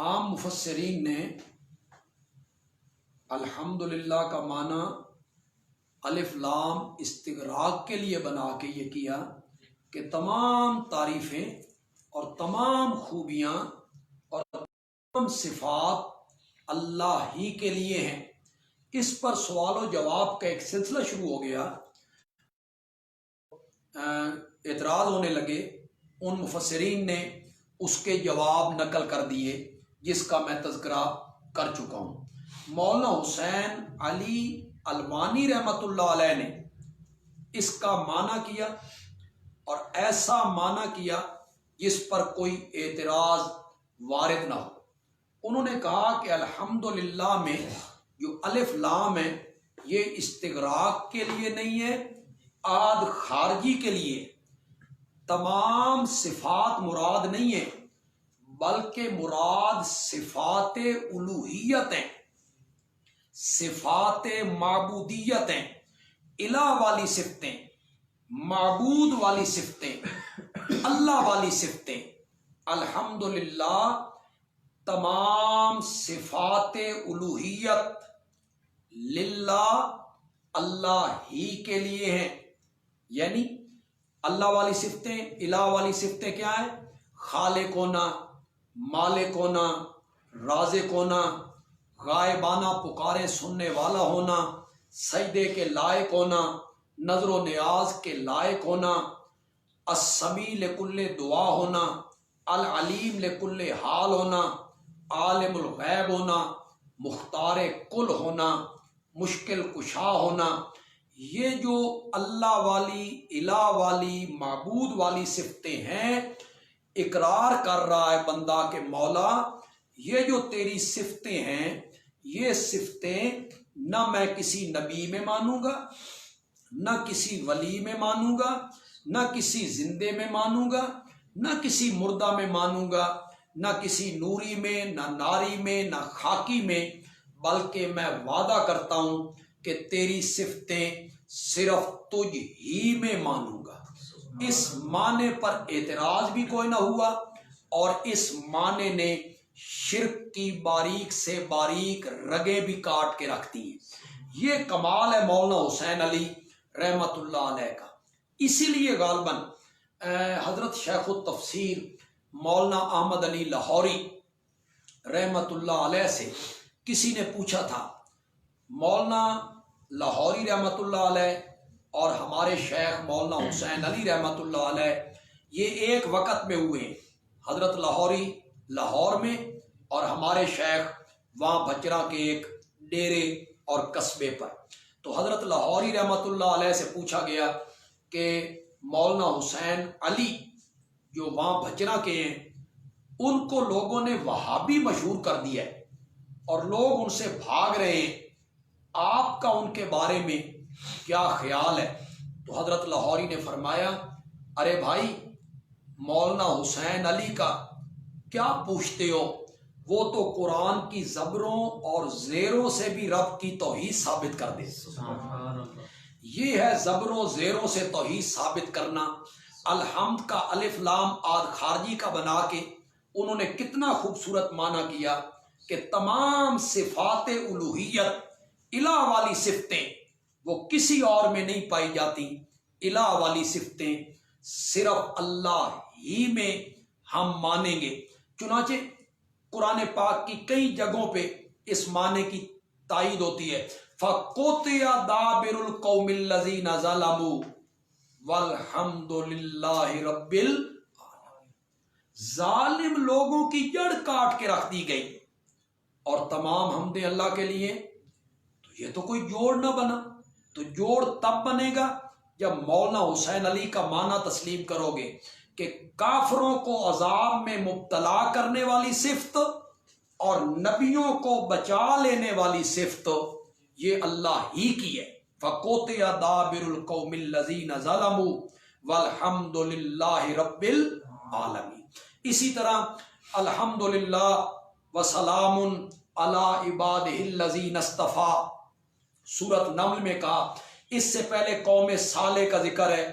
عام مفسرین نے الحمدللہ کا معنی الف لام استغراق کے لیے بنا کے یہ کیا کہ تمام تعریفیں اور تمام خوبیاں اور تمام صفات اللہ ہی کے لیے ہیں۔ اس پر سوال و جواب کا ایک سلسلہ شروع ہو گیا، اعتراض ہونے لگے، ان مفسرین نے اس کے جواب نقل کر دیے جس کا میں تذکرہ کر چکا ہوں۔ مولانا حسین علی الوانی رحمۃ اللہ علیہ نے اس کا معنی کیا اور ایسا معنی کیا جس پر کوئی اعتراض وارد نہ ہو۔ انہوں نے کہا کہ الحمدللہ میں جو الف لام ہے یہ استغراق کے لیے نہیں ہے، آد خارجی کے لیے۔ تمام صفات مراد نہیں ہے بلکہ مراد صفات الوہیت ہیں، صفات معبودیت ہیں، الہ والی صفتیں، معبود والی صفتیں، اللہ والی صفتیں۔ الحمدللہ تمام صفات الوہیت للہ اللہ ہی کے لیے ہیں، یعنی اللہ والی صفتیں، الہ والی صفتیں کیا ہیں؟ خالق ہونا، مالک ہونا، رازق ہونا، غائبانہ پکارے سننے والا ہونا، سجدے کے لائق ہونا، نظر و نیاز کے لائق ہونا، السمیع لکل دعا ہونا، العلیم لکل حال ہونا، عالم الغیب ہونا، مختار کل ہونا، مشکل کشا ہونا۔ یہ جو اللہ والی، الہ والی، معبود والی صفتیں ہیں، اقرار کر رہا ہے بندہ کہ مولا یہ جو تیری صفتیں ہیں یہ صفتیں نہ میں کسی نبی میں مانوں گا، نہ کسی ولی میں مانوں گا، نہ کسی زندے میں مانوں گا، نہ کسی مردہ میں مانوں گا، نہ کسی نوری میں، نہ ناری میں، نہ خاکی میں، بلکہ میں وعدہ کرتا ہوں کہ تیری صفتیں صرف تجھ ہی میں مانوں گا۔ اس معنی پر اعتراض بھی کوئی نہ ہوا اور اس معنی نے شرک کی باریک سے باریک رگیں بھی کاٹ کے رکھ دی۔ یہ کمال ہے مولانا حسین علی رحمۃ اللہ علیہ کا۔ اسی لیے غالباً حضرت شیخ التفسیر مولانا احمد علی لاہوری رحمۃ اللہ علیہ سے کسی نے پوچھا تھا، مولانا لاہوری رحمۃ اللہ علیہ اور ہمارے شیخ مولانا حسین علی رحمۃ اللہ علیہ یہ ایک وقت میں ہوئے ہیں، حضرت لاہوری لاہور میں اور ہمارے شیخ وہاں بھچرا کے ایک ڈیرے اور قصبے پر۔ تو حضرت لاہوری رحمۃ اللہ علیہ سے پوچھا گیا کہ مولانا حسین علی جو وہاں بھچرا کے ہیں ان کو لوگوں نے وہابی مشہور کر دیا ہے اور لوگ ان سے بھاگ رہے ہیں، آپ کا ان کے بارے میں کیا خیال ہے؟ تو حضرت لاہوری نے فرمایا، ارے بھائی مولانا حسین علی کا کیا پوچھتے ہو، وہ تو قرآن کی زبروں اور زیروں سے بھی رب کی توحید ثابت کر دے۔ یہ ہے زبروں زیروں سے توحید ثابت کرنا۔ الحمد کا الف لام آد خارجی کا بنا کے انہوں نے کتنا خوبصورت معنی کیا کہ تمام صفات الوہیت، الہ والی صفتیں وہ کسی اور میں نہیں پائی جاتی، الہ والی صفتیں صرف اللہ ہی میں ہم مانیں گے۔ چنانچہ قرآن پاک کی کئی جگہوں پہ اس معنی کی تائید ہوتی ہے، فَقُطِعَ دَابِرُ الْقَوْمِ الَّذِينَ ظَلَمُوا وَالْحَمْدُ لِلَّهِ رَبِّ الْعَالَمِينَ۔ ظالم لوگوں کی جڑ کاٹ کے رکھ دی گئی اور تمام حمدیں اللہ کے لیے۔ تو یہ تو کوئی جوڑ نہ بنا، تو جوڑ تب بنے گا جب مولانا حسین علی کا معنی تسلیم کرو گے کہ کافروں کو عذاب میں مبتلا کرنے والی صفت اور نبیوں کو بچا لینے والی صفت یہ اللہ ہی کی ہے۔ فَقُطِعَ دَابِرُ الْقَوْمِ الَّذِينَ ظَلَمُوا وَالْحَمْدُ لِلَّهِ رَبِّ الْعَالَمِينَ۔ اسی طرح الحمدللہ وسلام علی عبادہ الذین اصطفیٰ سورۃ نمل میں کہا۔ اس سے پہلے قوم صالح کا ذکر ہے،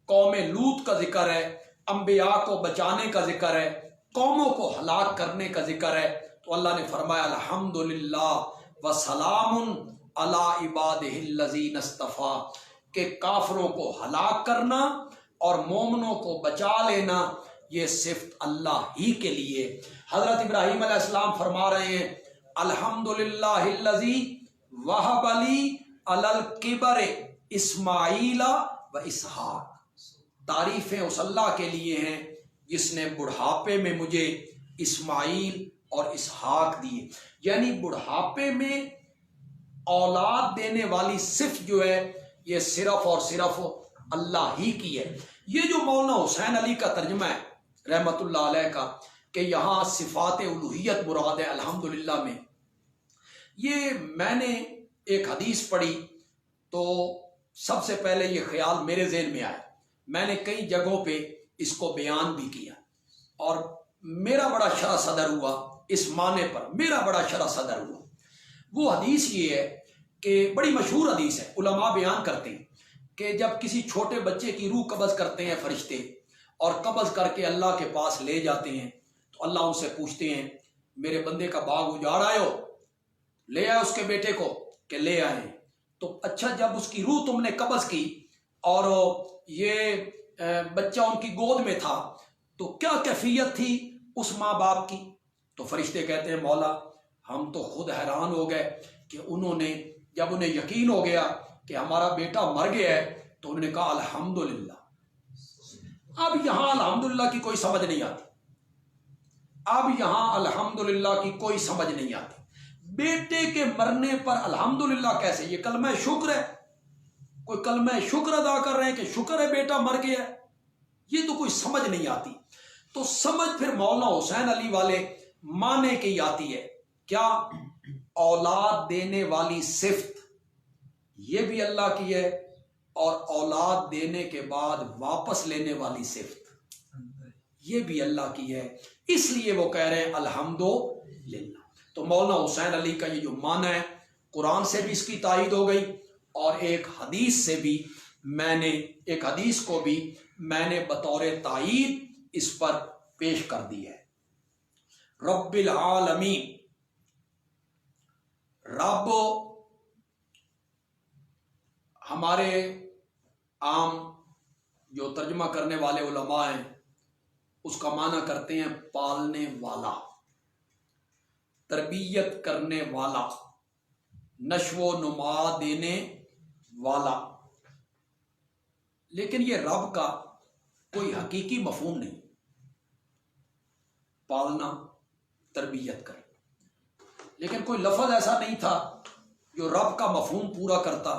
قوم لوط کا ذکر ہے، انبیاء کو بچانے کا ذکر ہے، قوموں کو ہلاک کرنے کا ذکر ہے۔ تو تو اللہ نے فرمایا الحمدللہ وسلام علی عبادہ الذین اصطفیٰ، کہ کافروں کو ہلاک کرنا اور مومنوں کو بچا لینا یہ صفت اللہ ہی کے لیے۔ حضرت ابراہیم علیہ السلام فرما رہے ہیں الحمدللہ الذی وہب لی علی الکبر اسماعیل و اسحاق، تعریفیں اس اللہ کے لیے ہیں جس نے بڑھاپے میں مجھے اسماعیل اور اسحاق دیے۔ یعنی بڑھاپے میں اولاد دینے والی صفت جو ہے یہ صرف اور صرف اللہ ہی کی ہے۔ یہ جو مولانا حسین علی کا ترجمہ ہے رحمت اللہ علیہ کا کہ یہاں صفات الوہیت مراد ہے الحمدللہ میں، یہ میں نے ایک حدیث پڑھی تو سب سے پہلے یہ خیال میرے ذہن میں آیا، میں نے کئی جگہوں پہ اس کو بیان بھی کیا اور میرا بڑا شرح صدر ہوا اس معنی پر، میرا بڑا شرح صدر ہوا۔ وہ حدیث یہ ہے کہ بڑی مشہور حدیث ہے، علماء بیان کرتے ہیں کہ جب کسی چھوٹے بچے کی روح قبض کرتے ہیں فرشتے اور قبض کر کے اللہ کے پاس لے جاتے ہیں تو اللہ ان سے پوچھتے ہیں میرے بندے کا باغ اجاڑ آئے ہو، لے آئے اس کے بیٹے کو کہ لے آئے، تو اچھا جب اس کی روح تم نے قبض کی اور یہ بچہ ان کی گود میں تھا تو کیا کیفیت تھی اس ماں باپ کی؟ تو فرشتے کہتے ہیں مولا ہم تو خود حیران ہو گئے کہ انہوں نے جب انہیں یقین ہو گیا کہ ہمارا بیٹا مر گیا ہے تو انہوں نے کہا الحمدللہ۔ اب یہاں الحمدللہ کی کوئی سمجھ نہیں آتی، اب یہاں الحمدللہ کی کوئی سمجھ نہیں آتی۔ بیٹے کے مرنے پر الحمدللہ کیسے؟ یہ کلمہ شکر ہے، کوئی کلمہ شکر ادا کر رہے ہیں کہ شکر ہے بیٹا مر گیا ہے، یہ تو کوئی سمجھ نہیں آتی۔ تو سمجھ پھر مولانا حسین علی والے معنی کی آتی ہے، کیا اولاد دینے والی صفت یہ بھی اللہ کی ہے اور اولاد دینے کے بعد واپس لینے والی صفت یہ بھی اللہ کی ہے، اس لیے وہ کہہ رہے ہیں الحمدللہ۔ تو مولانا حسین علی کا یہ جو معنی ہے قرآن سے بھی اس کی تائید ہو گئی اور ایک حدیث سے بھی ایک حدیث کو بھی میں نے بطور تائید اس پر پیش کر دی ہے۔ رب العالمین، رب ہمارے عام جو ترجمہ کرنے والے علماء ہیں اس کا معنی کرتے ہیں پالنے والا، تربیت کرنے والا، نشو و نما دینے والا، لیکن یہ رب کا کوئی حقیقی مفہوم نہیں، پالنا تربیت کرنا، لیکن کوئی لفظ ایسا نہیں تھا جو رب کا مفہوم پورا کرتا،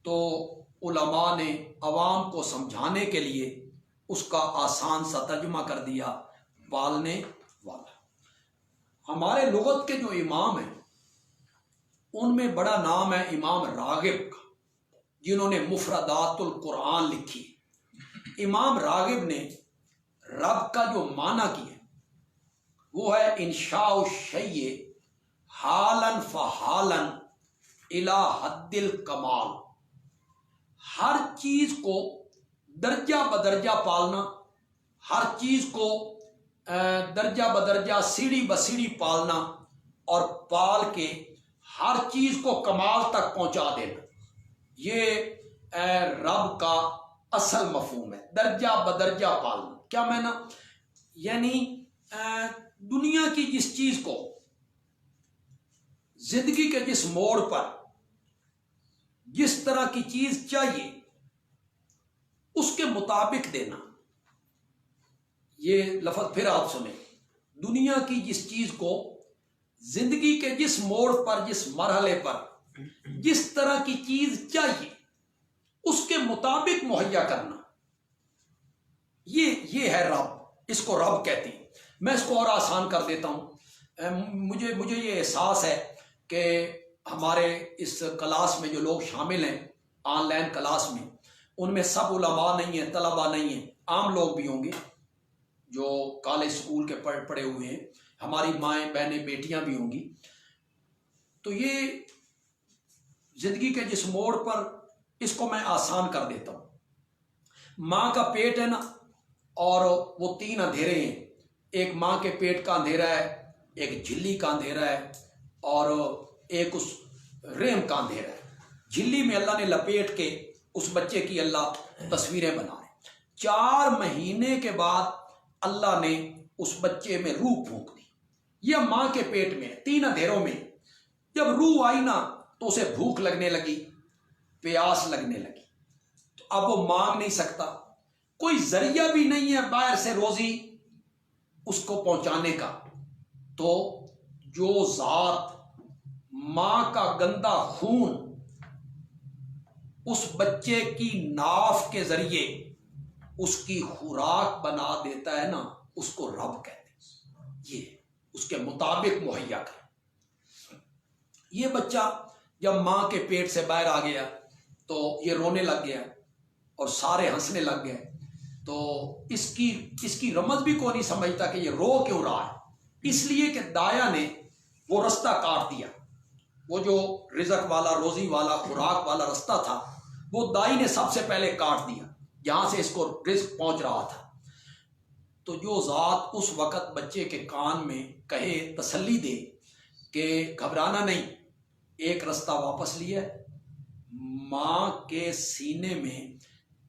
تو علماء نے عوام کو سمجھانے کے لیے اس کا آسان سا ترجمہ کر دیا پالنے والا۔ ہمارے لغت کے جو امام ہیں ان میں بڑا نام ہے امام راغب کا، جنہوں نے مفردات القرآن لکھی۔ امام راغب نے رب کا جو معنی کیا وہ ہے انشاء الشیء حالاً فحالاً الی حد الکمال، ہر چیز کو درجہ بدرجہ پالنا، ہر چیز کو درجہ بدرجہ سیڑھی بسیڑھی پالنا اور پال کے ہر چیز کو کمال تک پہنچا دینا، یہ رب کا اصل مفہوم ہے، درجہ بدرجہ پالنا۔ کیا میں نا یعنی دنیا کی جس چیز کو زندگی کے جس موڑ پر جس طرح کی چیز چاہیے اس کے مطابق دینا، یہ لفظ پھر آپ سنیں، دنیا کی جس چیز کو زندگی کے جس موڑ پر جس مرحلے پر جس طرح کی چیز چاہیے اس کے مطابق مہیا کرنا، یہ ہے رب، اس کو رب کہتے ہیں۔ میں اس کو اور آسان کر دیتا ہوں، مجھے یہ احساس ہے کہ ہمارے اس کلاس میں جو لوگ شامل ہیں آن لائن کلاس میں، ان میں سب علماء نہیں ہیں، طلباء نہیں ہیں، عام لوگ بھی ہوں گے جو کالج سکول کے پڑھے ہوئے ہیں، ہماری مائیں بہنیں بیٹیاں بھی ہوں گی۔ تو یہ زندگی کے جس موڑ پر اس کو میں آسان کر دیتا ہوں، ماں کا پیٹ ہے نا اور وہ 3 اندھیرے ہیں، ایک ماں کے پیٹ کا اندھیرا ہے ایک جھلی کا اندھیرا ہے اور ایک اس رحم کا اندھیرا ہے۔ جھلی میں اللہ نے لپیٹ کے اس بچے کی اللہ تصویریں بنا رہے ہیں۔ 4 مہینے کے بعد اللہ نے اس بچے میں روح پھونک دی۔ یہ ماں کے پیٹ میں 3 اندھیروں میں جب روح آئی نا تو اسے بھوک لگنے لگی، پیاس لگنے لگی، تو اب وہ مانگ نہیں سکتا، کوئی ذریعہ بھی نہیں ہے باہر سے روزی اس کو پہنچانے کا۔ تو جو ذات ماں کا گندا خون اس بچے کی ناف کے ذریعے اس کی خوراک بنا دیتا ہے نا، اس کو رب کہتے ہیں۔ یہ اس کے مطابق مہیا کر۔ یہ بچہ جب ماں کے پیٹ سے باہر آ گیا تو یہ رونے لگ گیا اور سارے ہنسنے لگ گئے، تو اس کی رمز بھی کوئی نہیں سمجھتا کہ یہ رو کیوں رہا ہے، اس لیے کہ دایا نے وہ رستہ کاٹ دیا، وہ جو رزق والا، روزی والا، خوراک والا رستہ تھا وہ دائی نے سب سے پہلے کاٹ دیا جہاں سے اس کو رزق پہنچ رہا تھا۔ تو جو ذات اس وقت بچے کے کان میں کہے، تسلی دے کہ گھبرانا نہیں، ایک رستہ واپس لیا، ماں کے سینے میں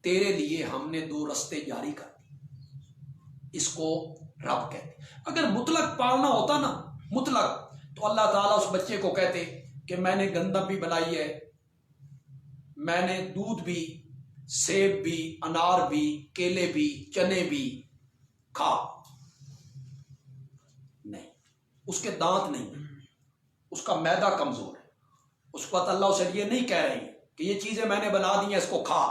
تیرے لیے ہم نے 2 رستے جاری کر دی، اس کو رب کہتے۔ اگر مطلق پالنا ہوتا نا، مطلق، تو اللہ تعالیٰ اس بچے کو کہتے کہ میں نے گندم بھی بنائی ہے، میں نے دودھ بھی، سیب بھی، انار بھی، کیلے بھی، چنے بھی، کھا۔ نہیں، اس کے دانت نہیں، اس کا معدہ کمزور ہے، اس وقت اللہ اسے یہ نہیں کہہ رہی کہ یہ چیزیں میں نے بنا دی ہیں، اس کو کھا۔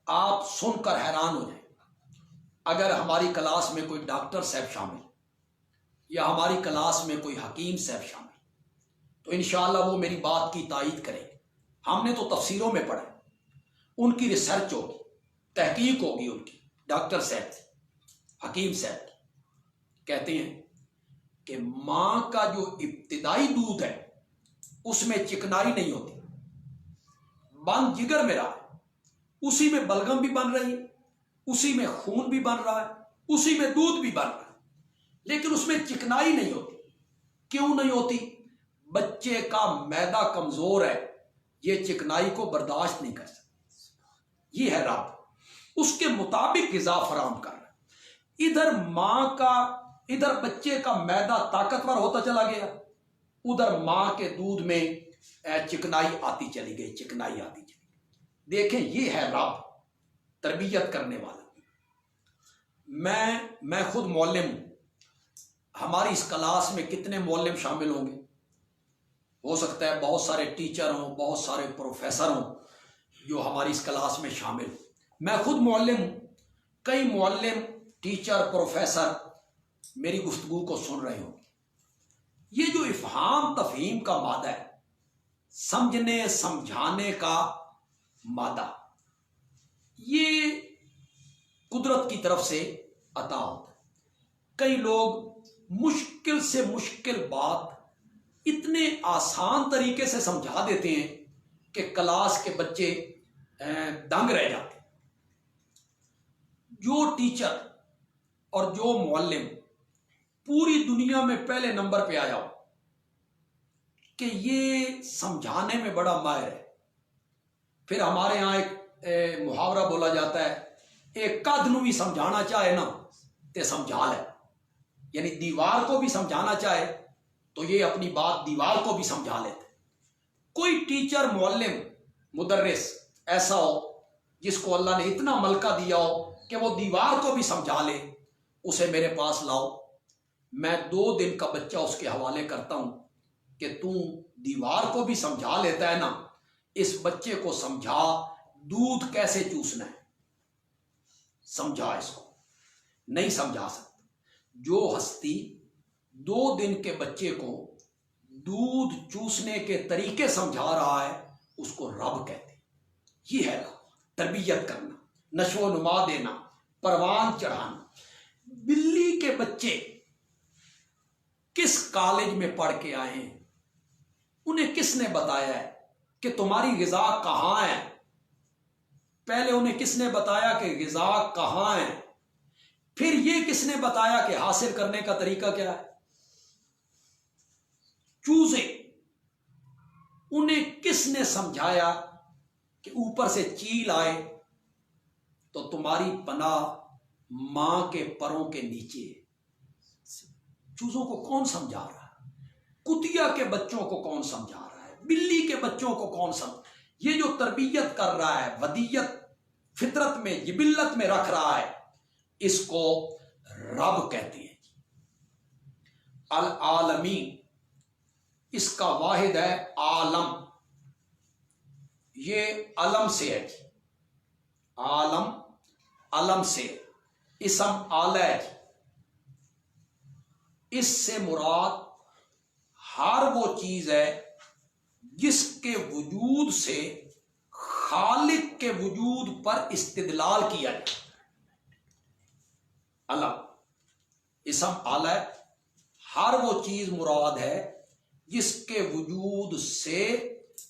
آپ سن کر حیران ہو جائیں، اگر ہماری کلاس میں کوئی ڈاکٹر صاحب شامل یا ہماری کلاس میں کوئی حکیم صاحب شامل تو انشاءاللہ وہ میری بات کی تائید کریں گے۔ ہم نے تو تفسیروں میں پڑھا، ان کی ریسرچ ہوگی، تحقیق ہوگی ان کی، ڈاکٹر صاحب، حکیم صاحب کہتے ہیں کہ ماں کا جو ابتدائی دودھ ہے اس میں چکنائی نہیں ہوتی، بند جگر میں رہا ہے، اسی میں بلغم بھی بن رہی ہے، اسی میں خون بھی بن رہا ہے، اسی میں دودھ بھی بن رہا ہے، لیکن اس میں چکنائی نہیں ہوتی۔ کیوں نہیں ہوتی؟ بچے کا معدہ کمزور ہے، یہ چکنائی کو برداشت نہیں کر سکتا۔ یہ ہے رب، اس کے مطابق غذا فراہم کر رہا ہے۔ ادھر بچے کا معدہ طاقتور ہوتا چلا گیا، ادھر ماں کے دودھ میں چکنائی آتی چلی گئی، چکنائی آتی چلی گئی۔ دیکھیں، یہ ہے رب، تربیت کرنے والا۔ میں خود معلم ہوں، ہماری اس کلاس میں کتنے معلم شامل ہوں گے؟ ہو سکتا ہے بہت سارے ٹیچر ہوں، بہت سارے پروفیسر ہوں جو ہماری اس کلاس میں شامل ہوں۔ میں خود معلم ہوں، کئی معلم، ٹیچر، پروفیسر میری گفتگو کو سن رہے ہوں۔ یہ جو افہام تفہیم کا مادہ ہے، سمجھنے سمجھانے کا مادہ، یہ قدرت کی طرف سے عطا ہوتا ہے۔ کئی لوگ مشکل سے مشکل بات اتنے آسان طریقے سے سمجھا دیتے ہیں کہ کلاس کے بچے دنگ رہ جاتے ہیں۔ جو ٹیچر اور جو معلم پوری دنیا میں پہلے نمبر پہ آیا ہو کہ یہ سمجھانے میں بڑا ماہر ہے، پھر ہمارے ہاں ایک محاورہ بولا جاتا ہے، ایک قد نو بھی سمجھانا چاہے نا تے سمجھا لے، یعنی دیوار کو بھی سمجھانا چاہے تو یہ اپنی بات دیوار کو بھی سمجھا لیتے۔ کوئی ٹیچر، معلم، مدرس ایسا ہو جس کو اللہ نے اتنا ملکہ دیا ہو کہ وہ دیوار کو بھی سمجھا لے، اسے میرے پاس لاؤ، میں 2 دن کا بچہ اس کے حوالے کرتا ہوں کہ تو دیوار کو بھی سمجھا لیتا ہے نا، اس بچے کو سمجھا دودھ کیسے چوسنا ہے، سمجھا، اس کو نہیں سمجھا سکتا۔ جو ہستی 2 دن کے بچے کو دودھ چوسنے کے طریقے سمجھا رہا ہے اس کو رب کہتے ہیں۔ یہ ہے رب، تربیت کرنا، نشو و نما دینا، پروان چڑھانا۔ بلی کے بچے کس کالج میں پڑھ کے آئے ہیں؟ انہیں کس نے بتایا ہے کہ تمہاری غذا کہاں ہے؟ پہلے انہیں کس نے بتایا کہ غذا کہاں ہے؟ پھر یہ کس نے بتایا کہ حاصل کرنے کا طریقہ کیا ہے؟ چوزے، انہیں کس نے سمجھایا کہ اوپر سے چیل آئے تو تمہاری پناہ ماں کے پروں کے نیچے؟ چوزوں کو کون سمجھا رہا ہے؟ کتیا کے بچوں کو کون سمجھا رہا ہے؟ بلی کے بچوں کو کون یہ جو تربیت کر رہا ہے، ودیت فطرت میں، جبلت میں رکھ رہا ہے، اس کو رب کہتے ہیں۔ العالمین، اس کا واحد ہے عالم، یہ علم سے ہے جی، عالم علم سے، اسم آلہ ہے جی۔ اس سے مراد ہر وہ چیز ہے جس کے وجود سے خالق کے وجود پر استدلال کیا جائے۔ علم اسم آلہ ہے، ہر وہ چیز مراد ہے جس کے وجود سے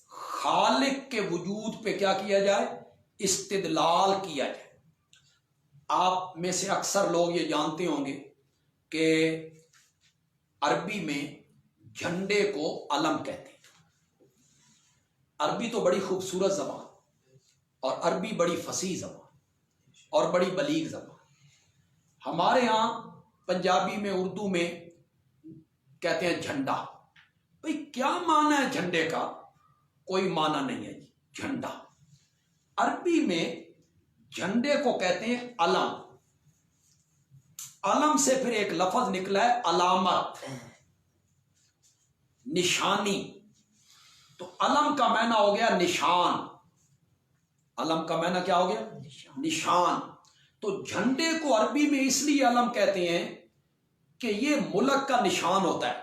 خالق کے وجود پہ کیا کیا جائے؟ استدلال کیا جائے۔ آپ میں سے اکثر لوگ یہ جانتے ہوں گے کہ عربی میں جھنڈے کو علم کہتے ہیں۔ عربی تو بڑی خوبصورت زبان اور عربی بڑی فصیح زبان اور بڑی بلیغ زبان۔ ہمارے ہاں پنجابی میں، اردو میں کہتے ہیں جھنڈا۔ بھئی کیا معنی ہے جھنڈے کا؟ کوئی معنی نہیں ہے جی، جھنڈا۔ عربی میں جھنڈے کو کہتے ہیں علم۔ علم سے پھر ایک لفظ نکلا ہے علامت، نشانی۔ تو علم کا معنی ہو گیا نشان۔ علم کا معنی کیا ہو گیا؟ نشان۔ تو جھنڈے کو عربی میں اس لیے علم کہتے ہیں کہ یہ ملک کا نشان ہوتا ہے،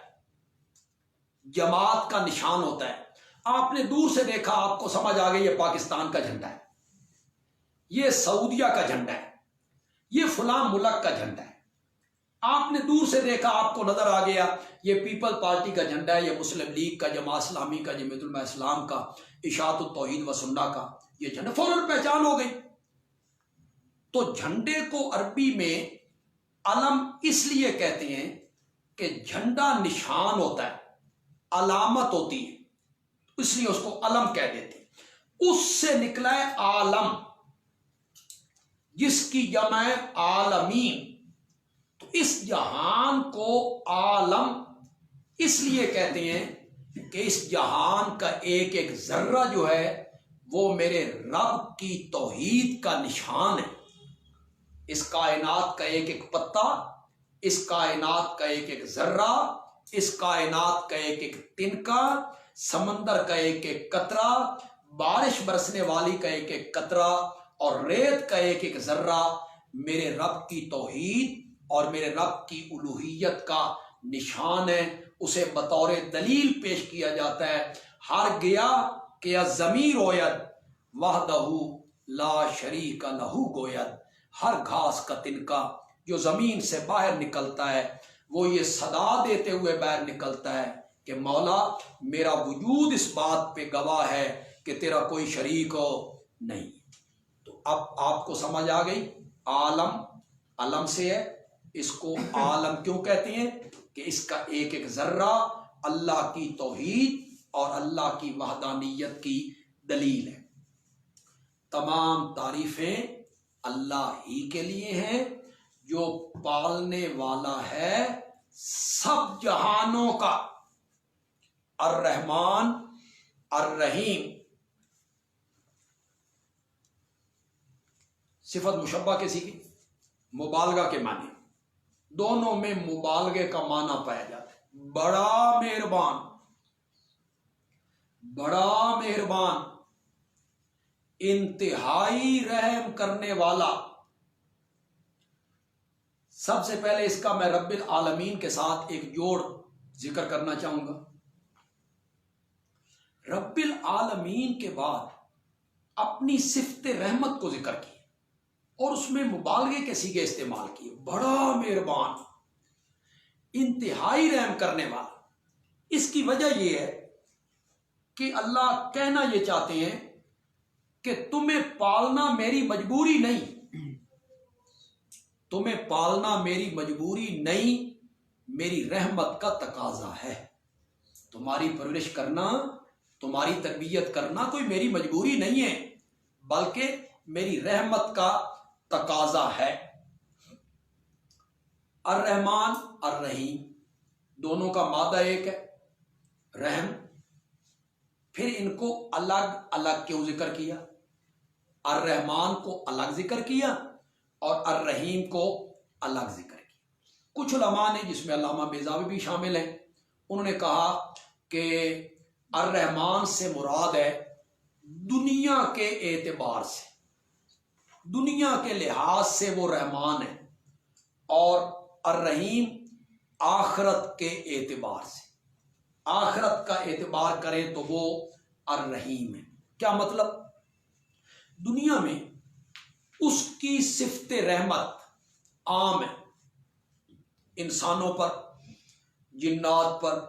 جماعت کا نشان ہوتا ہے۔ آپ نے دور سے دیکھا، آپ کو سمجھ آ گئی یہ پاکستان کا جھنڈا ہے، یہ سعودیہ کا جھنڈا ہے، یہ فلاں ملک کا جھنڈا ہے۔ آپ نے دور سے دیکھا، آپ کو نظر آ گیا یہ پیپل پارٹی کا جھنڈا ہے، یہ مسلم لیگ کا، جماعت اسلامی کا، جمعیت علماء اسلام کا، اشاعت التوحید و سنہ کا یہ جھنڈا، فوراً پہچان ہو گئی۔ تو جھنڈے کو عربی میں علم اس لیے کہتے ہیں کہ جھنڈا نشان ہوتا ہے، علامت ہوتی ہے، اس لیے اس کو علم کہہ دیتے ہیں۔ اس سے نکلا ہے عالم، جس کی جمع ہے عالمین۔ تو اس جہان کو عالم اس لیے کہتے ہیں کہ اس جہان کا ایک ایک ذرہ جو ہے وہ میرے رب کی توحید کا نشان ہے۔ اس کائنات کا ایک ایک پتا، اس کائنات کا ایک ایک ذرہ، اس کائنات کا ایک ایک تنکا، سمندر کا ایک ایک قطرہ، بارش برسنے والی کا ایک ایک قطرہ اور ریت کا ایک ایک ذرہ میرے رب کی توحید اور میرے رب کی الوہیت کا نشان ہے۔ اسے بطور دلیل پیش کیا جاتا ہے۔ ہر گیا کہ ضمیر ہوید وحدہ لا شریک لہ گوید۔ ہر گھاس کا تنکا جو زمین سے باہر نکلتا ہے وہ یہ صدا دیتے ہوئے باہر نکلتا ہے کہ مولا میرا وجود اس بات پہ گواہ ہے کہ تیرا کوئی شریک ہو نہیں۔ تو اب آپ کو سمجھ آ گئی، عالم علم سے ہے، اس کو عالم کیوں کہتے ہیں کہ اس کا ایک ایک ذرہ اللہ کی توحید اور اللہ کی وحدانیت کی دلیل ہے۔ تمام تعریفیں اللہ ہی کے لیے ہیں جو پالنے والا ہے سب جہانوں کا، الرحمن الرحیم۔ صفت مشبہ کسی کی مبالغہ کے معنی، دونوں میں مبالغے کا معنی پایا جاتا ہے۔ بڑا مہربان، بڑا مہربان، انتہائی رحم کرنے والا۔ سب سے پہلے اس کا میں رب العالمین کے ساتھ ایک جوڑ ذکر کرنا چاہوں گا۔ رب العالمین کے بعد اپنی صفت رحمت کو ذکر کی اور اس میں مبالغے کے صیغے استعمال کیے۔ بڑا مہربان، انتہائی رحم کرنے والا۔ اس کی وجہ یہ ہے کہ اللہ کہنا یہ چاہتے ہیں کہ تمہیں پالنا میری مجبوری نہیں، تمہیں پالنا میری مجبوری نہیں، میری رحمت کا تقاضا ہے۔ تمہاری پرورش کرنا، تمہاری تربیت کرنا کوئی میری مجبوری نہیں ہے، بلکہ میری رحمت کا تقاضا ہے۔ الرحمن الرحیم دونوں کا مادہ ایک ہے، رحم۔ پھر ان کو الگ الگ کیوں ذکر کیا؟ الرحمن کو الگ ذکر کیا اور الرحیم کو الگ ذکر کیا۔ کچھ علماء نے، جس میں علامہ بیضاوی بھی شامل ہیں، انہوں نے کہا کہ الرحمن سے مراد ہے دنیا کے اعتبار سے، دنیا کے لحاظ سے وہ رحمان ہے، اور الرحیم آخرت کے اعتبار سے، آخرت کا اعتبار کریں تو وہ الرحیم ہے۔ کیا مطلب؟ دنیا میں اس کی صفت رحمت عام ہے، انسانوں پر، جنات پر،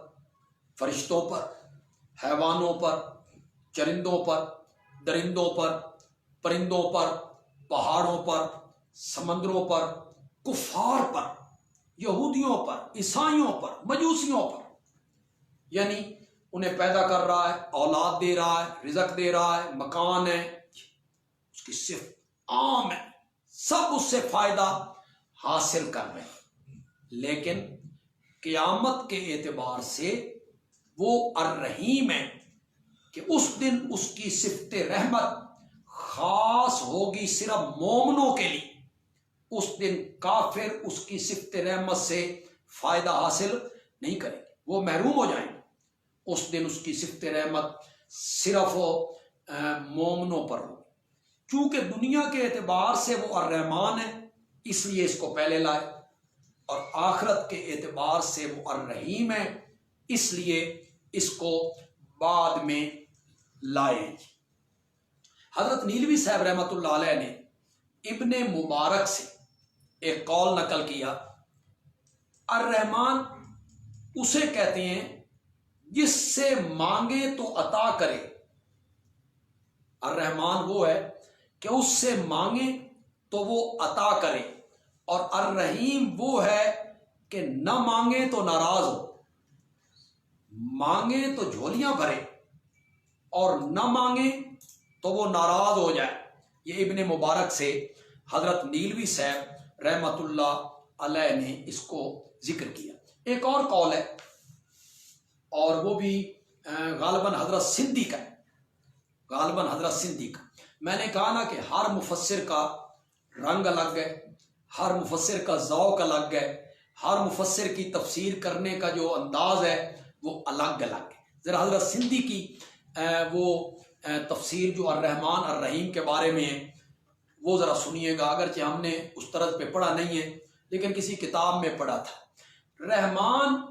فرشتوں پر، حیوانوں پر، چرندوں پر، درندوں پر، پرندوں پر، پہاڑوں پر، سمندروں پر، کفار پر، یہودیوں پر، عیسائیوں پر، مجوسیوں پر، یعنی انہیں پیدا کر رہا ہے، اولاد دے رہا ہے، رزق دے رہا ہے، مکان ہے، اس کی صفت عام ہے، سب اس سے فائدہ حاصل کر رہے ہیں۔ لیکن قیامت کے اعتبار سے وہ الرحیم ہے کہ اس دن اس کی صفت رحمت خاص ہوگی صرف مومنوں کے لیے۔ اس دن کافر اس کی صفت رحمت سے فائدہ حاصل نہیں کریں گے، وہ محروم ہو جائیں گے۔ اس دن اس کی صفت رحمت صرف مومنوں پر ہوگی۔ چونکہ دنیا کے اعتبار سے وہ الرحمن ہے، اس لیے اس کو پہلے لائے، اور آخرت کے اعتبار سے وہ الرحیم ہے، اس لیے اس کو بعد میں لائے۔ حضرت نیلوی صاحب رحمۃ اللہ علیہ نے ابن مبارک سے ایک قول نقل کیا، الرحمن اسے کہتے ہیں جس سے مانگے تو عطا کرے۔ الرحمن وہ ہے کہ اس سے مانگے تو وہ عطا کرے، اور الرحیم وہ ہے کہ نہ مانگے تو ناراض ہو، مانگے تو جھولیاں بھرے اور نہ مانگے تو وہ ناراض ہو جائے۔ یہ ابن مبارک سے حضرت نیلوی صاحب رحمت اللہ علیہ نے اس کو ذکر کیا۔ ایک اور قول ہے، اور وہ بھی غالباً حضرت سندھی کا ہے، غالباً حضرت سندھی کا۔ میں نے کہا نا کہ ہر مفسر کا رنگ الگ ہے، ہر مفسر کا ذوق الگ ہے، ہر مفسر کی تفسیر کرنے کا جو انداز ہے وہ الگ الگ ہے۔ ذرا حضرت سندھی کی وہ تفسیر جو الرحمن الرحیم کے بارے میں ہے وہ ذرا سنیے گا، اگرچہ ہم نے اس طرز پہ پڑھا نہیں ہے لیکن کسی کتاب میں پڑھا تھا۔ رحمان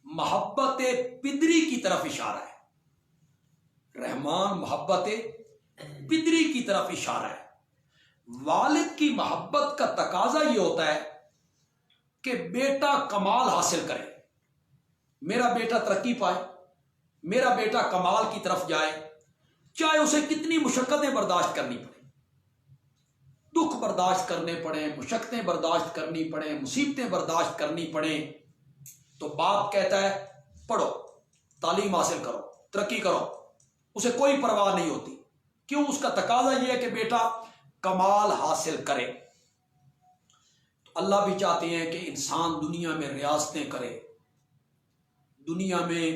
محبت پدری کی طرف اشارہ ہے، رحمان محبت پدری کی طرف اشارہ ہے۔ والد کی محبت کا تقاضا یہ ہوتا ہے کہ بیٹا کمال حاصل کرے، میرا بیٹا ترقی پائے، میرا بیٹا کمال کی طرف جائے، چاہے اسے کتنی مشقتیں برداشت کرنی پڑے، دکھ برداشت کرنے پڑیں، مشقتیں برداشت کرنی پڑیں، مصیبتیں برداشت کرنی پڑیں، تو باپ کہتا ہے پڑھو، تعلیم حاصل کرو، ترقی کرو، اسے کوئی پرواہ نہیں ہوتی۔ کیوں؟ اس کا تقاضا یہ ہے کہ بیٹا کمال حاصل کرے۔ تو اللہ بھی چاہتے ہیں کہ انسان دنیا میں ریاستیں کرے، دنیا میں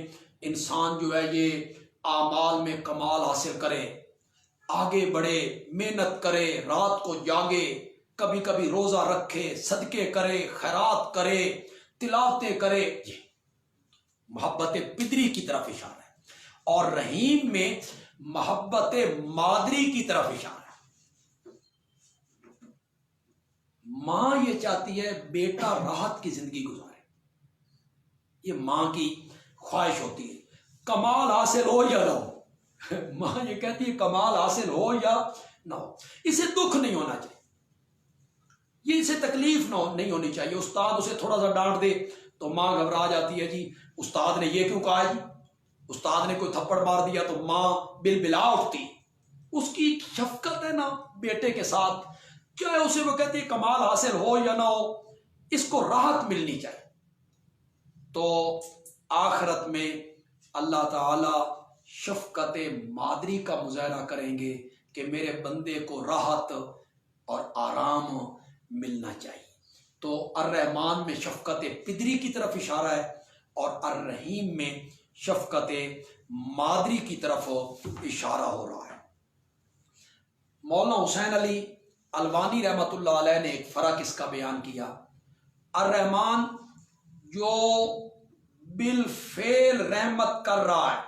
انسان جو ہے یہ اعمال میں کمال حاصل کرے، آگے بڑھے، محنت کرے، رات کو جاگے، کبھی کبھی روزہ رکھے، صدقے کرے، خیرات کرے، تلاوتیں کرے۔ یہ محبت پدری کی طرف اشارہ ہے، اور رحیم میں محبت مادری کی طرف اشارہ ہے۔ ماں یہ چاہتی ہے بیٹا راحت کی زندگی گزارے، یہ ماں کی خواہش ہوتی ہے، کمال حاصل ہو یا نہ ہو۔ ماں یہ کہتی ہے کمال حاصل ہو یا نہ ہو، اسے دکھ نہیں ہونا چاہیے، یہ اسے تکلیف نہیں ہونی چاہیے۔ استاد اسے تھوڑا سا ڈانٹ دے تو ماں گھبرا جاتی ہے، جی استاد نے یہ کیوں کہا جی، استاد نے کوئی تھپڑ مار دیا تو ماں بل بلا اٹھتی۔ اس کی شفقت ہے نا بیٹے کے ساتھ، چاہے اسے وہ کہتے ہیں کمال حاصل ہو یا نہ ہو، اس کو راحت ملنی چاہیے. تو آخرت میں اللہ تعالی شفقت مادری کا مظاہرہ کریں گے کہ میرے بندے کو راحت اور آرام ملنا چاہیے. تو الرحمن میں شفقت پدری کی طرف اشارہ ہے اور الرحیم میں شفقت مادری کی طرف اشارہ ہو رہا ہے. مولانا حسین علی الوانی رحمۃ اللہ علیہ نے ایک فرق اس کا بیان کیا. الرحمن جو بالفعل رحمت کر رہا ہے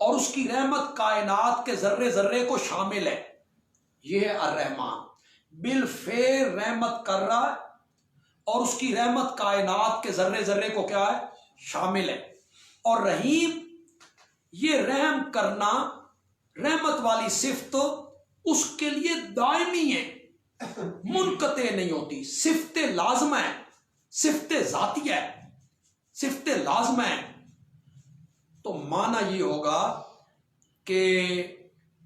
اور اس کی رحمت کائنات کے ذرے ذرے کو شامل ہے، یہ ہے الرحمن. بالفعل رحمت کر رہا ہے اور اس کی رحمت کائنات کے ذرے ذرے کو کیا ہے؟ شامل ہے. اور رحیم، یہ رحم کرنا، رحمت والی صفت اس کے لیے دائمی ہے، منقطع نہیں ہوتی. صفت لازمہ ہے، صفت ذاتیہ ہے، صفت لازمہ ہے. تو معنی یہ ہوگا کہ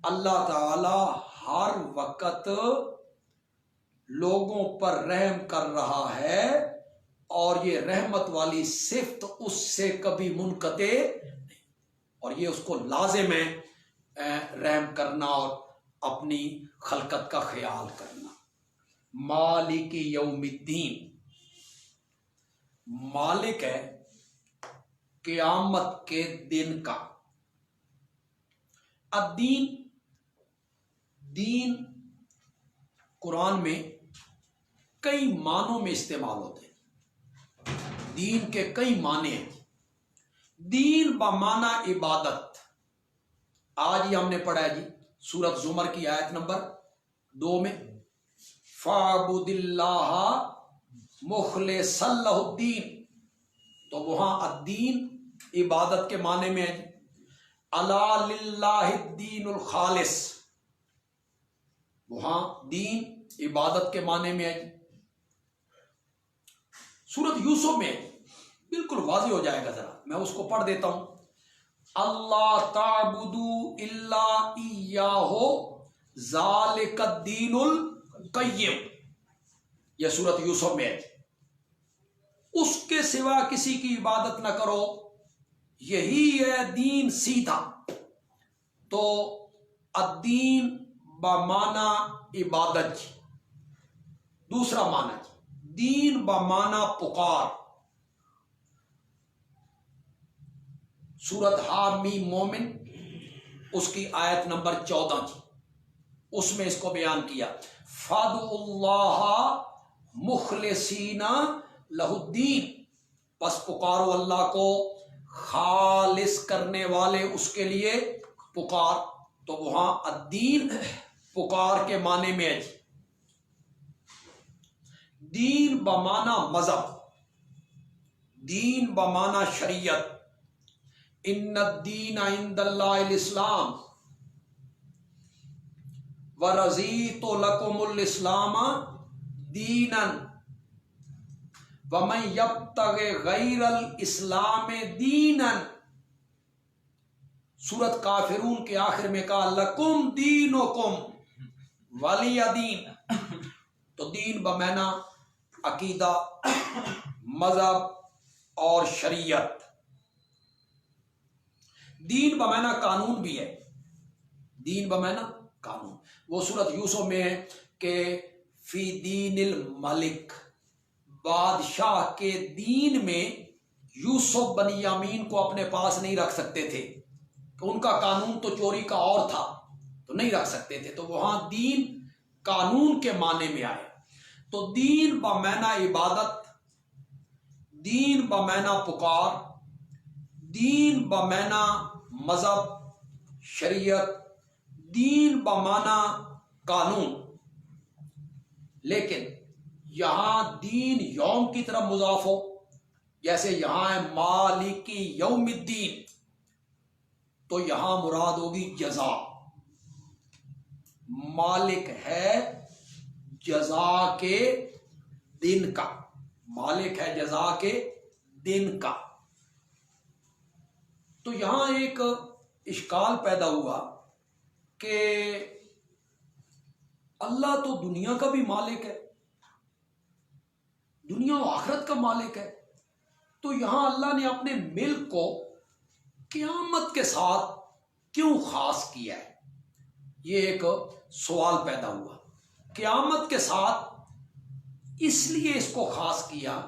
اللہ تعالی ہر وقت لوگوں پر رحم کر رہا ہے اور یہ رحمت والی صفت اس سے کبھی منقطع نہیں، اور یہ اس کو لازم ہے رحم کرنا اور اپنی خلقت کا خیال کرنا. مالک یوم الدین، مالک ہے قیامت کے دن کا. الدین، دین قرآن میں کئی معنوں میں استعمال ہوتے ہیں. دین کے کئی معنی ہیں. دین بمعنی عبادت، آج ہی ہم نے پڑھا ہے جی سورۃ زمر کی آیت نمبر 2 میں، فَاعْبُدِ اللَّهَ مُخْلِصًا لَهُ الدِّينَ. تو وہاں الدین عبادت کے معنی میں ہے. الا للہ الدین الخالص، وہاں دین عبادت کے معنی میں ہے. سورۃ یوسف میں بالکل واضح ہو جائے گا، ذرا میں اس کو پڑھ دیتا ہوں. اللہ تعبدوا الا ایاہ ذالک الدین القیم، یہ سورۃ یوسف میں ہے. اس کے سوا کسی کی عبادت نہ کرو، یہی ہے دین سیدھا. تو الدین بمعنی عبادت. دوسرا معنی دین بمعنی پکار. سورۃ حامیم مومن اس کی آیت نمبر 14 جی، اس میں اس کو بیان کیا. فَادْعُوا اللَّهَ مُخْلِصِينَ لَهُ الدِّينَ، پس پکارو اللہ کو خالص کرنے والے اس کے لیے پکار. تو وہاں الدین پکار کے معنی میں ہے. دین بمعنی مذہب، دین بمعنی شریعت. ان الدین عند اللہ الاسلام ورضیت لکم الاسلام دینا ومن یبتغ غیر الاسلام دینا. سورۃ کافرون کے آخر میں کہا لکم دینکم ولی دین. تو دین بمعنی عقیدہ، مذہب اور شریعت. دین بمعنی قانون بھی ہے، دین بمعنی قانون. وہ سورۃ یوسف میں ہے کہ فی دین الملک، بادشاہ کے دین میں یوسف بنیامین کو اپنے پاس نہیں رکھ سکتے تھے، کہ ان کا قانون تو چوری کا اور تھا تو نہیں رکھ سکتے تھے. تو وہاں دین قانون کے معنی میں آئے. تو دین بمعنی عبادت، دین بمعنی پکار، دین بمعنی مذہب شریعت، دین بمعنی قانون. لیکن یہاں دین یوم کی طرف مضاف ہو، جیسے یہاں ہے مالکی یوم الدین، تو یہاں مراد ہوگی جزا. مالک ہے جزا کے دن کا، مالک ہے جزا کے دن کا. تو یہاں ایک اشکال پیدا ہوا کہ اللہ تو دنیا کا بھی مالک ہے، دنیا و آخرت کا مالک ہے، تو یہاں اللہ نے اپنے ملک کو قیامت کے ساتھ کیوں خاص کیا ہے؟ یہ ایک سوال پیدا ہوا۔ قیامت کے ساتھ اس لیے اس کو خاص کیا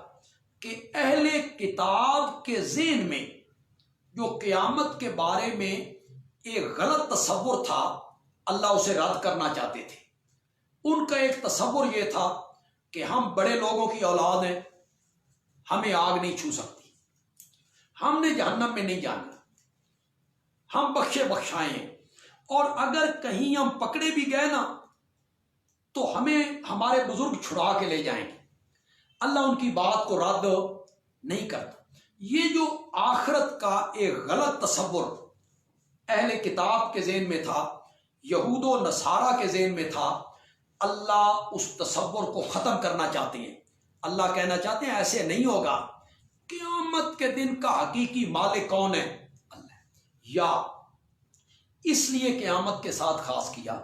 کہ اہل کتاب کے ذہن میں جو قیامت کے بارے میں ایک غلط تصور تھا، اللہ اسے رد کرنا چاہتے تھے۔ ان کا ایک تصور یہ تھا کہ ہم بڑے لوگوں کی اولاد ہیں، ہمیں آگ نہیں چھو سکتی، ہم نے جہنم میں نہیں جانا، ہم بخشے بخشائے ہیں، اور اگر کہیں ہم پکڑے بھی گئے نا تو ہمیں ہمارے بزرگ چھڑا کے لے جائیں گے۔ اللہ ان کی بات کو رد نہیں کرتا۔ یہ جو آخرت کا ایک غلط تصور اہل کتاب کے ذہن میں تھا، یہود و نصارہ کے ذہن میں تھا، اللہ اس تصور کو ختم کرنا چاہتے ہیں۔ اللہ کہنا چاہتے ہیں ایسے نہیں ہوگا، قیامت کے دن کا حقیقی مالک کون ہے؟ اللہ۔ یا اس لیے قیامت کے ساتھ خاص کیا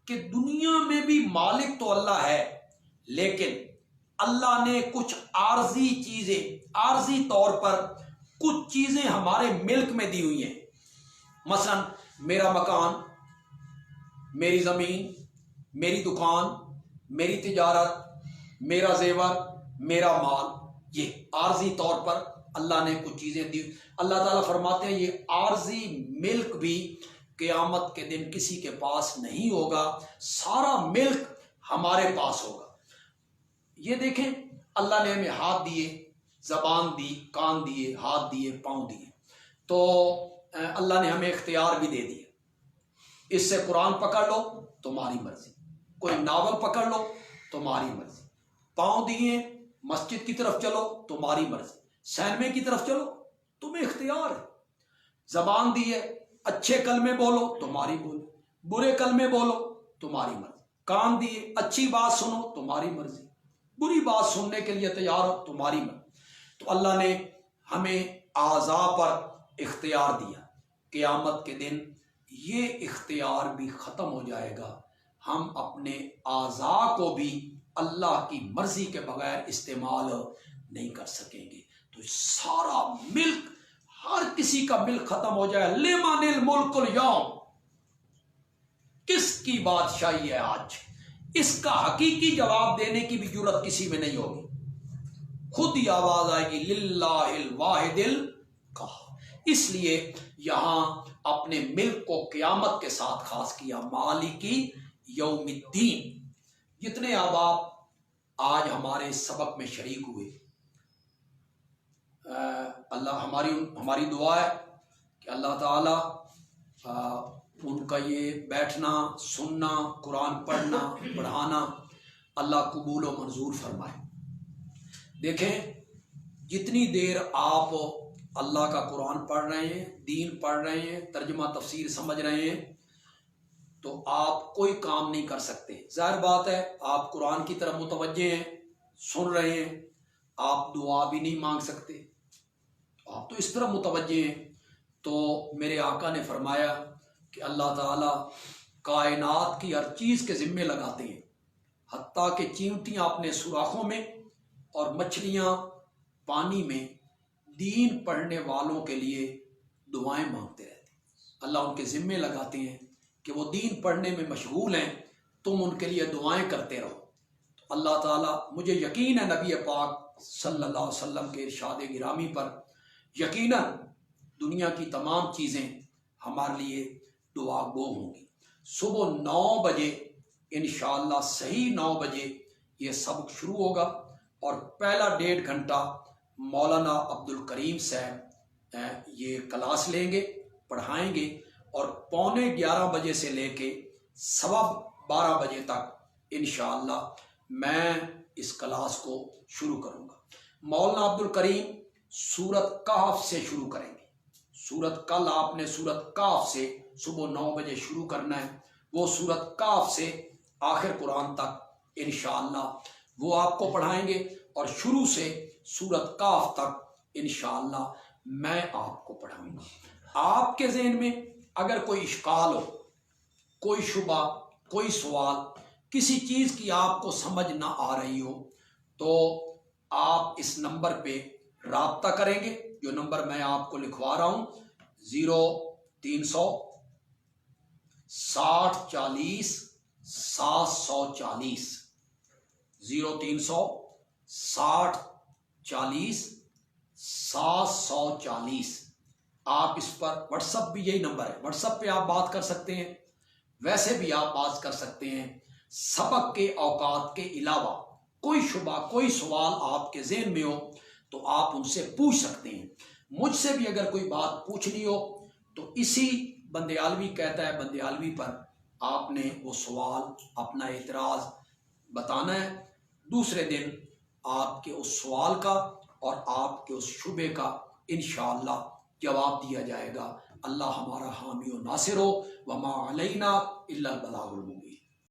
کہ دنیا میں بھی مالک تو اللہ ہے، لیکن اللہ نے کچھ عارضی چیزیں، عارضی طور پر کچھ چیزیں ہمارے ملک میں دی ہوئی ہیں۔ مثلا میرا مکان، میری زمین، میری دکان، میری تجارت، میرا زیور، میرا مال، یہ عارضی طور پر اللہ نے کچھ چیزیں دی۔ اللہ تعالیٰ فرماتے ہیں یہ عارضی ملک بھی قیامت کے دن کسی کے پاس نہیں ہوگا، سارا ملک ہمارے پاس ہوگا۔ یہ دیکھیں، اللہ نے ہمیں ہاتھ دیے، زبان دی، کان دیے، ہاتھ دیے، پاؤں دیے، تو اللہ نے ہمیں اختیار بھی دے دیا۔ اس سے قرآن پکڑ لو تمہاری مرضی، کوئی ناول پکڑ لو تمہاری مرضی، پاؤں دیے مسجد کی طرف چلو تمہاری مرضی، سینمے کی طرف چلو تمہیں اختیار ہے، زبان دی ہے، اچھے کلمے بولو تمہاری بولو، برے کلمے بولو تمہاری مرضی، کان دیے اچھی بات سنو تمہاری مرضی، بری بات سننے کے لیے تیار ہو تمہاری مرضی۔ تو اللہ نے ہمیں اعضاء پر اختیار دیا۔ قیامت کے دن یہ اختیار بھی ختم ہو جائے گا، ہم اپنے اعضاء کو بھی اللہ کی مرضی کے بغیر استعمال نہیں کر سکیں گے۔ تو سارا ملک، ہر کسی کا ملک ختم ہو جائے۔ لمن الملک اليوم، کس کی بادشاہی ہے آج؟ اس کا حقیقی جواب دینے کی بھی جرت کسی میں نہیں ہوگی، خود ہی آواز آئے گی للہ الواحد القہار۔ اس لیے یہاں اپنے ملک کو قیامت کے ساتھ خاص کیا، مالکی یوم الدین۔ جتنے احباب آج ہمارے سبق میں شریک ہوئے، اللہ ہماری دعا ہے کہ اللہ تعالی ان کا یہ بیٹھنا، سننا، قرآن پڑھنا، پڑھانا اللہ قبول و منظور فرمائے۔ دیکھیں، جتنی دیر آپ اللہ کا قرآن پڑھ رہے ہیں، دین پڑھ رہے ہیں، ترجمہ تفسیر سمجھ رہے ہیں، تو آپ کوئی کام نہیں کر سکتے۔ ظاہر بات ہے آپ قرآن کی طرف متوجہ ہیں، سن رہے ہیں، آپ دعا بھی نہیں مانگ سکتے، آپ تو اس طرح متوجہ ہیں۔ تو میرے آقا نے فرمایا کہ اللہ تعالیٰ کائنات کی ہر چیز کے ذمے لگاتے ہیں، حتیٰ کہ چیونٹیاں اپنے سوراخوں میں اور مچھلیاں پانی میں دین پڑھنے والوں کے لیے دعائیں مانگتے رہتے ہیں۔ اللہ ان کے ذمے لگاتے ہیں کہ وہ دین پڑھنے میں مشغول ہیں، تم ان کے لیے دعائیں کرتے رہو۔ تو اللہ تعالیٰ، مجھے یقین ہے نبی پاک صلی اللہ علیہ وسلم کے ارشاد گرامی پر، یقیناً دنیا کی تمام چیزیں ہمارے لیے دعا گو ہوں گی۔ صبح 9 بجے انشاءاللہ، صحیح 9 بجے یہ سبق شروع ہوگا، اور پہلا 1.5 گھنٹہ مولانا عبدالکریم صاحب یہ کلاس لیں گے، پڑھائیں گے، اور 11:15 بجے سے لے کے 12:15 بجے تک انشاءاللہ میں اس کلاس کو شروع کروں گا۔ مولانا عبدالکریم سورت کہف سے شروع کریں گے۔ کل آپ نے سورت کہف سے صبح 9 بجے شروع کرنا ہے، وہ سورت کہف سے آخر قرآن تک انشاءاللہ وہ آپ کو پڑھائیں گے، اور شروع سے سورت کہف تک انشاءاللہ میں آپ کو پڑھاؤں گا۔ آپ کے ذہن میں اگر کوئی اشکال ہو، کوئی شبہ، کوئی سوال کسی چیز کی آپ کو سمجھ نہ آ رہی ہو تو آپ اس نمبر پہ رابطہ کریں گے، جو نمبر میں آپ کو لکھوا رہا ہوں 036060400740 036060400740 آپ اس پر واٹس ایپ بھی یہی نمبر ہے، واٹس ایپ پہ آپ بات کر سکتے ہیں، ویسے بھی آپ بات کر سکتے ہیں۔ سبق کے اوقات کے علاوہ کوئی شبہ کوئی سوال آپ کے ذہن میں ہو تو آپ ان سے پوچھ سکتے ہیں۔ مجھ سے بھی اگر کوئی بات پوچھنی ہو تو اسی بندیالوی کہتا ہے بندیالوی پر آپ نے وہ سوال اپنا اعتراض بتانا ہے، دوسرے دن آپ کے اس سوال کا اور آپ کے اس شبے کا انشاءاللہ جواب دیا جائے گا۔ اللہ ہمارا حامی و ناصر ہو، وما علینا الا البلاغ المبین۔